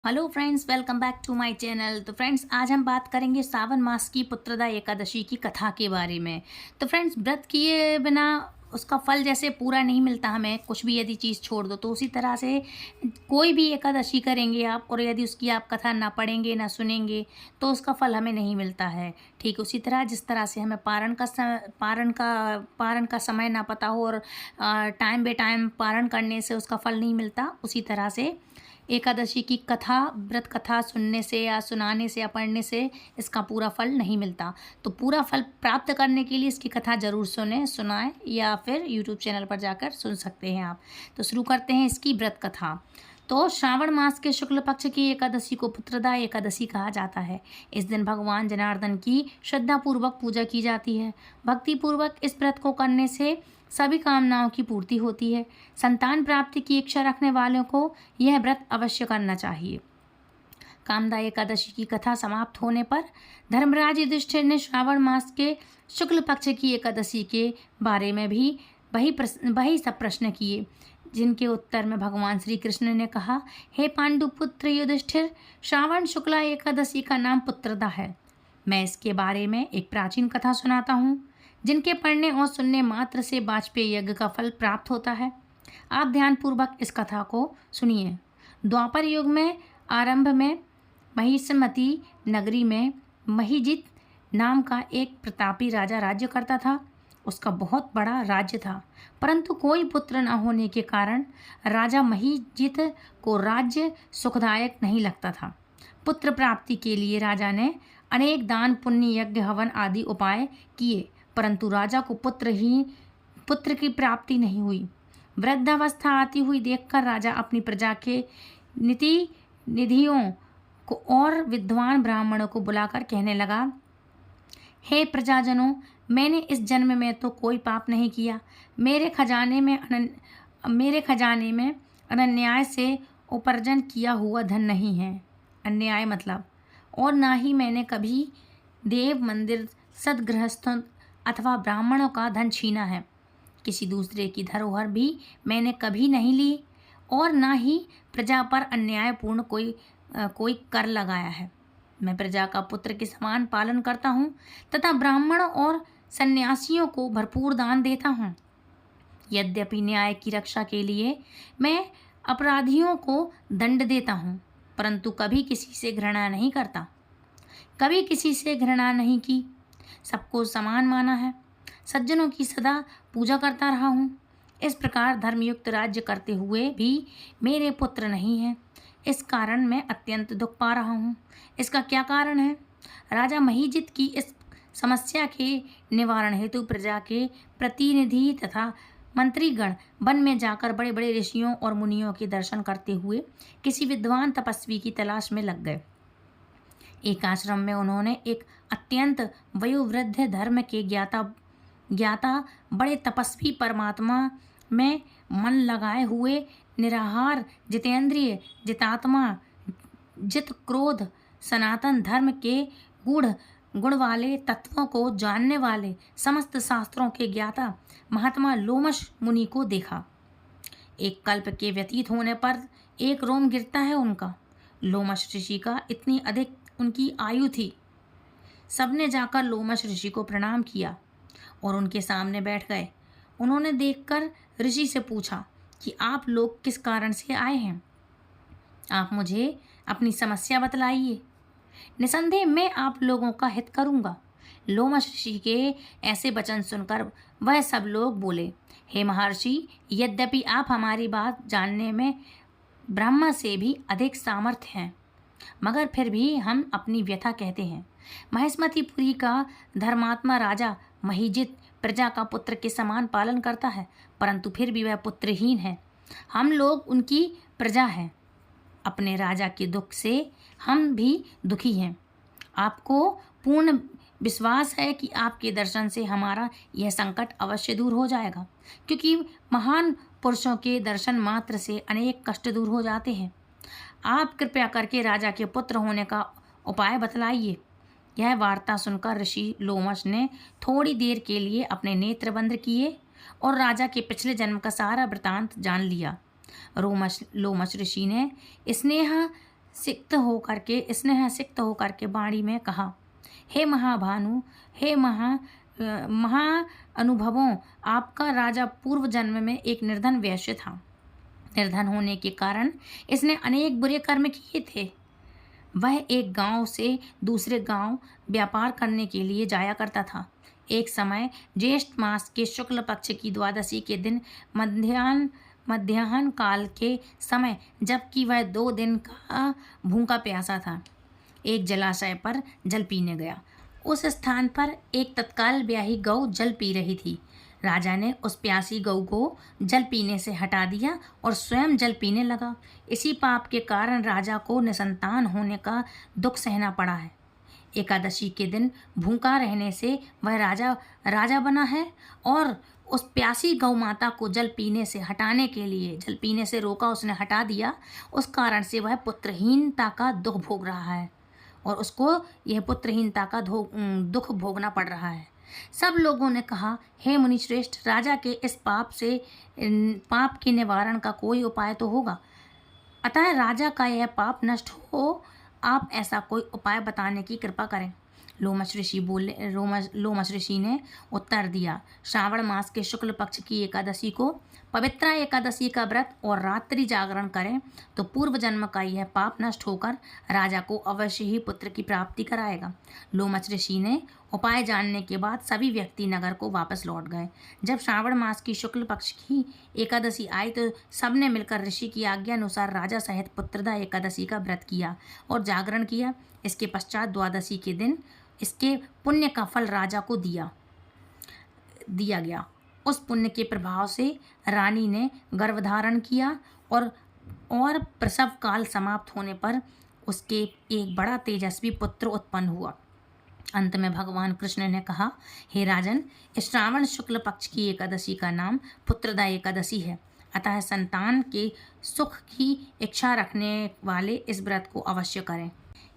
Hello friends, welcome back to my channel. तो friends, आज हम बात करेंगे सावन मास की पुत्रदा एकादशी की कथा के बारे में। तो फ्रेंड्स, व्रत किए बिना उसका फल जैसे पूरा नहीं मिलता हमें, कुछ भी यदि चीज़ छोड़ दो तो उसी तरह से कोई भी एकादशी करेंगे आप और यदि उसकी आप कथा ना पढ़ेंगे ना सुनेंगे तो उसका फल हमें नहीं मिलता है। ठीक उसी तरह जिस तरह से हमें पारण का समय ना पता हो और टाइम बे टाइम पारण करने से उसका फल नहीं मिलता, उसी तरह से एकादशी की कथा, व्रत कथा सुनने से या सुनाने से या पढ़ने से इसका पूरा फल नहीं मिलता। तो पूरा फल प्राप्त करने के लिए इसकी कथा ज़रूर सुनाएं या फिर यूट्यूब चैनल पर जाकर सुन सकते हैं आप। तो शुरू करते हैं इसकी व्रत कथा। तो श्रावण मास के शुक्ल पक्ष की एकादशी को पुत्रदा एकादशी कहा जाता है। इस दिन भगवान जनार्दन की श्रद्धापूर्वक पूजा की जाती है। भक्तिपूर्वक इस व्रत को करने से सभी कामनाओं की पूर्ति होती है। संतान प्राप्ति की इच्छा रखने वालों को यह व्रत अवश्य करना चाहिए। कामदा एकादशी की कथा समाप्त होने पर धर्मराज युधिष्ठिर ने श्रावण मास के शुक्ल पक्ष की एकादशी के बारे में भी वही सब प्रश्न किए, जिनके उत्तर में भगवान श्री कृष्ण ने कहा, हे पांडुपुत्र युधिष्ठिर, श्रावण शुक्ला एकादशी का नाम पुत्रदा है। मैं इसके बारे में एक प्राचीन कथा सुनाता हूँ, जिनके पढ़ने और सुनने मात्र से वाजपेयी यज्ञ का फल प्राप्त होता है। आप ध्यानपूर्वक इस कथा को सुनिए। द्वापर युग में आरंभ में महिष्मती नगरी में महिजित नाम का एक प्रतापी राजा राज्य करता था। उसका बहुत बड़ा राज्य था, परंतु कोई पुत्र न होने के कारण राजा महिजित को राज्य सुखदायक नहीं लगता था। पुत्र प्राप्ति के लिए राजा ने अनेक दान, पुण्य, यज्ञ, हवन आदि उपाय किए, परंतु राजा को पुत्र की प्राप्ति नहीं हुई। वृद्धावस्था आती हुई देखकर राजा अपनी प्रजा के निधियों को और विद्वान ब्राह्मणों को बुलाकर कहने लगा, हे प्रजाजनों, मैंने इस जन्म में तो कोई पाप नहीं किया। मेरे खजाने में अनन्याय से उपार्जन किया हुआ धन नहीं है। अन्याय मतलब, और ना ही मैंने कभी देव, मंदिर, सदगृहस्थों अथवा ब्राह्मणों का धन छीना है। किसी दूसरे की धरोहर भी मैंने कभी नहीं ली और ना ही प्रजा पर अन्यायपूर्ण कोई कर लगाया है। मैं प्रजा का पुत्र के समान पालन करता हूँ तथा ब्राह्मणों और सन्यासियों को भरपूर दान देता हूँ। यद्यपि न्याय की रक्षा के लिए मैं अपराधियों को दंड देता हूँ, परंतु कभी किसी से घृणा नहीं करता, कभी किसी से घृणा नहीं की। सबको समान माना है, सज्जनों की सदा पूजा करता रहा हूँ। इस प्रकार धर्मयुक्त राज्य करते हुए भी मेरे पुत्र नहीं हैं। इस कारण मैं अत्यंत दुख पा रहा हूँ। इसका क्या कारण है? राजा महिजित की इस समस्या के निवारण हेतु प्रजा के प्रतिनिधि तथा मंत्रीगण वन में जाकर बड़े बड़े ऋषियों और मुनियों के दर्शन करते हुए किसी विद्वान तपस्वी की तलाश में लग गए। एक आश्रम में उन्होंने एक अत्यंत वयोवृद्ध धर्म के ज्ञाता बड़े तपस्वी, परमात्मा में मन लगाए हुए, निराहार, जितेंद्रिय, जितात्मा, जित क्रोध, सनातन धर्म के गुण वाले तत्वों को जानने वाले, समस्त शास्त्रों के ज्ञाता महात्मा लोमश मुनि को देखा। एक कल्प के व्यतीत होने पर एक रोम गिरता है उनका। लोमश ऋषि का इतनी अधिक उनकी आयु थी। सबने जाकर लोमश ऋषि को प्रणाम किया और उनके सामने बैठ गए। उन्होंने देखकर ऋषि से पूछा कि आप लोग किस कारण से आए हैं? आप मुझे अपनी समस्या बतलाइए। निसंदेह मैं आप लोगों का हित करूंगा। लोमश ऋषि के ऐसे वचन सुनकर वह सब लोग बोले, हे महर्षि, यद्यपि आप हमारी बात जानने में ब्रह्मा से भी अधिक सामर्थ्य हैं, मगर फिर भी हम अपनी व्यथा कहते हैं। महिष्मतीपुरी का धर्मात्मा राजा महिजित प्रजा का पुत्र के समान पालन करता है, परंतु फिर भी वह पुत्रहीन है। हम लोग उनकी प्रजा हैं। अपने राजा के दुख से हम भी दुखी हैं। आपको पूर्ण विश्वास है कि आपके दर्शन से हमारा यह संकट अवश्य दूर हो जाएगा, क्योंकि महान पुरुषों के दर्शन मात्र से अनेक कष्ट दूर हो जाते हैं। आप कृपया करके राजा के पुत्र होने का उपाय बतलाइए। यह वार्ता सुनकर ऋषि लोमश ने थोड़ी देर के लिए अपने नेत्र बंद किए और राजा के पिछले जन्म का सारा वृतांत जान लिया। लोमश ऋषि ने स्नेह सिक्त होकर के स्नेह सिक्त होकर के वाणी में कहा, हे महाभानु, हे महा अनुभवों, आपका राजा पूर्व जन्म में एक निर्धन वैश्य था। निर्धन होने के कारण इसने अनेक बुरे कर्म किए थे। वह एक गांव से दूसरे गांव व्यापार करने के लिए जाया करता था। एक समय ज्येष्ठ मास के शुक्ल पक्ष की द्वादशी के दिन मध्याह्न काल के समय, जबकि वह 2 दिन का भूखा प्यासा था, एक जलाशय पर जल पीने गया। उस स्थान पर एक तत्काल ब्याही गौ जल पी रही थी। राजा ने उस प्यासी गौ को जल पीने से हटा दिया और स्वयं जल पीने लगा। इसी पाप के कारण राजा को निसंतान होने का दुख सहना पड़ा है। एकादशी के दिन भूखा रहने से वह राजा बना है और उस प्यासी गौ माता को जल पीने से हटाने के लिए, जल पीने से रोका, उसने हटा दिया। उस कारण से वह पुत्रहीनता का दुख भोग रहा है और उसको यह पुत्रहीनता का दुख भोगना पड़ रहा है। सब लोगों ने कहा, हे मुनिश्रेष्ठ, राजा के इस पाप के निवारण का कोई उपाय तो होगा। अतः राजा का यह पाप नष्ट हो, आप ऐसा कोई उपाय बताने की कृपा करें। लोमश ऋषि ने उत्तर दिया, श्रावण मास के शुक्ल पक्ष की एकादशी को पवित्रा एकादशी का व्रत और रात्रि जागरण करें तो पूर्व जन्म का यह पाप नष्ट होकर राजा को अवश्य ही पुत्र की प्राप्ति कराएगा। लोमश ऋषि ने उपाय जानने के बाद सभी व्यक्ति नगर को वापस लौट गए। जब श्रावण मास की शुक्ल पक्ष की एकादशी आई तो सबने मिलकर ऋषि की आज्ञा अनुसार राजा सहित पुत्रदा एकादशी का व्रत किया और जागरण किया। इसके पश्चात द्वादशी के दिन इसके पुण्य का फल राजा को दिया गया। उस पुण्य के प्रभाव से रानी ने गर्भधारण किया और प्रसव काल समाप्त होने पर उसके एक बड़ा तेजस्वी पुत्र उत्पन्न हुआ। अंत में भगवान कृष्ण ने कहा, हे राजन, इस श्रावण शुक्ल पक्ष की एकादशी का नाम पुत्रदा एकादशी है। अतः संतान के सुख की इच्छा रखने वाले इस व्रत को अवश्य करें।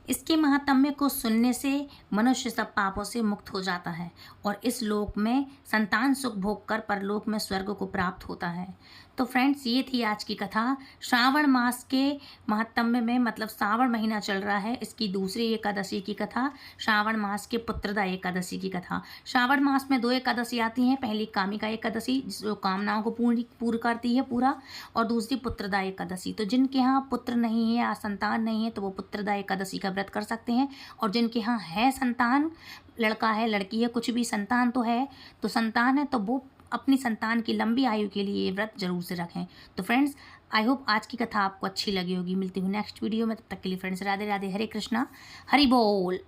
इसके महात्म्य को सुनने से मनुष्य सब पापों से मुक्त हो जाता है और इस लोक में संतान सुख भोग कर परलोक में स्वर्ग को प्राप्त होता है। तो फ्रेंड्स, ये थी आज की कथा। श्रावण मास के महात्म्य में, मतलब श्रावण महीना चल रहा है, इसकी दूसरी एकादशी की कथा, श्रावण मास के पुत्रदा एकादशी की कथा। श्रावण मास में 2 एकादशी आती हैं। पहली कामिका एकादशी जो कामनाओं को पूर्ण करती है पूरा, और दूसरी पुत्रदा एकादशी। तो जिनके यहाँ पुत्र नहीं है या संतान नहीं है तो वो पुत्रदा एकादशी का व्रत कर सकते हैं, और जिनके यहाँ है संतान, लड़का है लड़की है, कुछ भी संतान है तो वो अपनी संतान की लंबी आयु के लिए ये व्रत जरूर से रखें। तो फ्रेंड्स, आई होप आज की कथा आपको अच्छी लगी होगी। मिलती हूँ नेक्स्ट वीडियो में, तब तक के लिए फ्रेंड्स राधे राधे, हरे कृष्णा, हरि बोल।